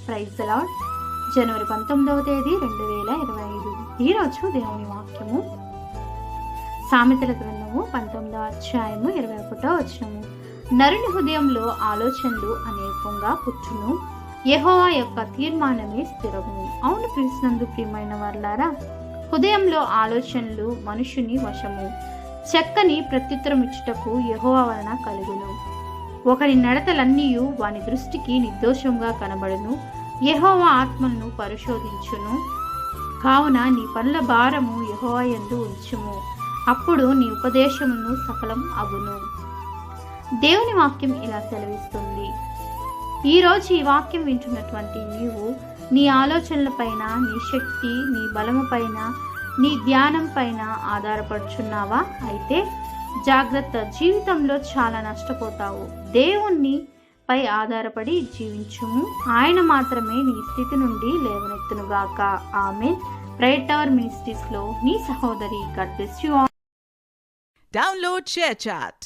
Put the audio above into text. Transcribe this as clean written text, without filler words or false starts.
Praise the lord. జనవరి 19వ తేదీ 2025. ఈరోజు దేవుని వాక్యము సామెతల గ్రంథము 19వ అధ్యాయము 21వ వచనము. నరుని హృదయంలో ఆలోచనలు అనేకంగా పుట్టును, యెహోవా యొక్క తీర్మానమే స్థిరము. అవును పిలిచినందు ప్రియమైన వారలారా, హృదయంలో ఆలోచనలు మనుషుని వశము. చక్కని ప్రత్యుత్తరం ఇచ్చుటకు యెహోవా వలన కలుగును. ఒకరి నడతలన్నీయు వాని దృష్టికి నిర్దోషంగా కనబడును. యెహోవా ఆత్మలను పరిశోధించును. కావున నీ పనుల భారము యెహోవా యందు ఉంచుము, అప్పుడు నీ ఉపదేశమును సఫలం అగును. దేవుని వాక్యం ఇలా సెలవిస్తుంది. ఈరోజు ఈ వాక్యం వింటున్నటువంటి నీవు నీ ఆలోచనల పైన, నీ శక్తి, నీ బలము పైన, నీ ధ్యానం పైన ఆధారపడుచున్నావా? అయితే జాగ్రత్త, జీవితంలో చాలా నష్టపోతావు. దేవుణ్ణి పై ఆధారపడి జీవించుము, ఆయన మాత్రమే నీ స్థితి నుండి లేవనెత్తునుగాక. ఆమేన్. ప్రేయర్ టవర్ మినిస్ట్రీస్ లో నీ సహోదరి. God bless you all. Download ShareChat.